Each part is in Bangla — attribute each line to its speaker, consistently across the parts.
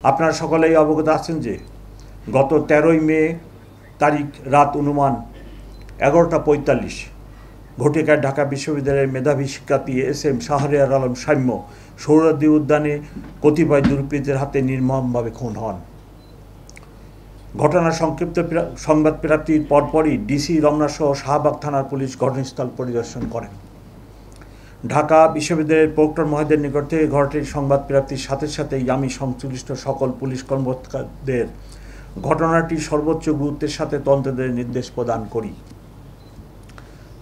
Speaker 1: আপনারা সকলেই অবগত আছেন যে গত 13ই মে তারিখ রাত অনুমান 11:45 ঘটিকায় ঢাকা বিশ্ববিদ্যালয়ের মেধাবী শিক্ষার্থী SM শাহরিয়ার আলম সাম্য সৌরদ্বীপ উদ্যানে কতিপয় দুর্বৃত্তের হাতে নির্মমভাবে খুন হন। ঘটনার সংক্ষিপ্ত সংবাদ প্রাপ্তির পরপরই ডিসি রমনা সহ শাহবাগ থানার পুলিশ ঘটনাস্থল পরিদর্শন করেন। ঢাকা বিশ্ববিদ্যালয়ের প্রক্টর মহোদয়ের নিকট থেকে ঘটনাটির সংবাদ প্রাপ্তির সাথে সাথেই আমি সংশ্লিষ্ট সকল পুলিশ কর্মকর্তাদের ঘটনাটি সর্বোচ্চ গুরুত্বের সাথে তদন্তের নির্দেশ প্রদান করি।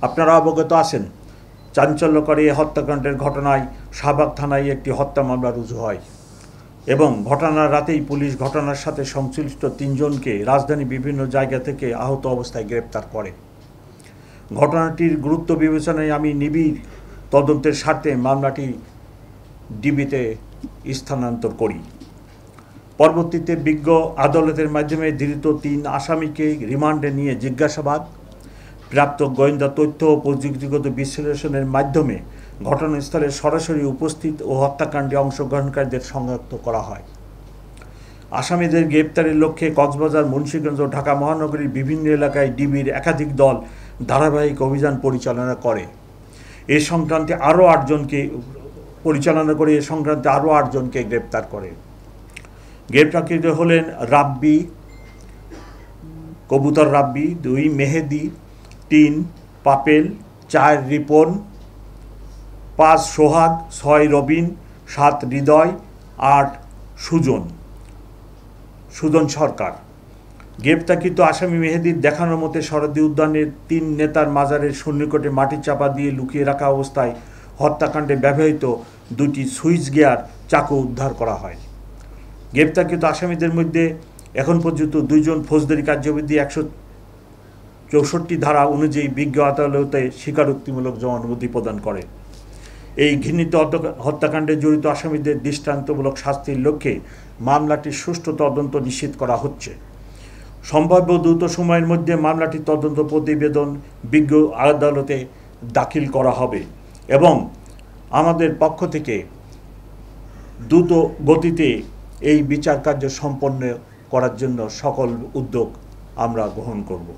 Speaker 1: আপনারা অবগত আছেন, চাঞ্চল্যকর এই হত্যাকাণ্ডের ঘটনায় শাহবাগ থানায় একটি হত্যা মামলা রুজু হয় এবং ঘটনার রাতেই পুলিশ ঘটনার সাথে সংশ্লিষ্ট 3 জনকে রাজধানীর বিভিন্ন জায়গা থেকে আহত অবস্থায় গ্রেপ্তার করে। ঘটনাটির গুরুত্ব বিবেচনায় আমি নিবিড় তদন্তের স্বার্থে মামলাটি ডিবিতে স্থানান্তর করি। পরবর্তীতে বিজ্ঞ আদালতের মাধ্যমে ধৃত 3 আসামিকে রিমান্ডে নিয়ে জিজ্ঞাসাবাদ, প্রাপ্ত গোয়েন্দা তথ্য ও প্রযুক্তিগত বিশ্লেষণের মাধ্যমে ঘটনাস্থলে সরাসরি উপস্থিত ও হত্যাকাণ্ডে অংশগ্রহণকারীদের শনাক্ত করা হয়। আসামিদের গ্রেপ্তারের লক্ষ্যে কক্সবাজার, মুন্সিগঞ্জ ও ঢাকা মহানগরীর বিভিন্ন এলাকায় ডিবির একাধিক দল ধারাবাহিক অভিযান পরিচালনা করে। এ সংক্রান্তে আরও 8 জনকে গ্রেপ্তার করে। গ্রেপ্তারকৃত হলেন রাব্বি, কবুতর রাব্বি, 2 মেহেদি, 3 পাপেল, 4 রিপন, 5 সোহাগ, 6 রবিন, 7 হৃদয়, 8 সুজন সরকার। গ্রেপ্তারকৃত আসামি মেহেদির দেখানোর মতে সরদ্দি উদ্যানের 3 নেতার মাজারের সন্নিকটে মাটি চাপা দিয়ে লুকিয়ে রাখা অবস্থায় হত্যাকাণ্ডে ব্যবহৃত 2টি সুইচ গিয়ার চাকু উদ্ধার করা হয়। গ্রেপ্তারকৃত আসামিদের মধ্যে এখন পর্যন্ত 2 জন ফৌজদারি কার্যবিধি 164 ধারা অনুযায়ী বিজ্ঞ আদালতে স্বীকারোক্তিমূলক জবানবন্দি প্রদান করে। এই ঘৃণিত হত্যাকাণ্ডে জড়িত আসামিদের দৃষ্টান্তমূলক শাস্তির লক্ষ্যে মামলাটির সুষ্ঠু তদন্ত নিশ্চিত করা হচ্ছে। সম্ভাব্য দ্রুত সময়ের মধ্যে মামলাটির তদন্ত প্রতিবেদন বিজ্ঞ আদালতে দাখিল করা হবে এবং আমাদের পক্ষ থেকে দ্রুত গতিতে এই বিচার কার্য সম্পন্ন করার জন্য সকল উদ্যোগ আমরা গ্রহণ করব।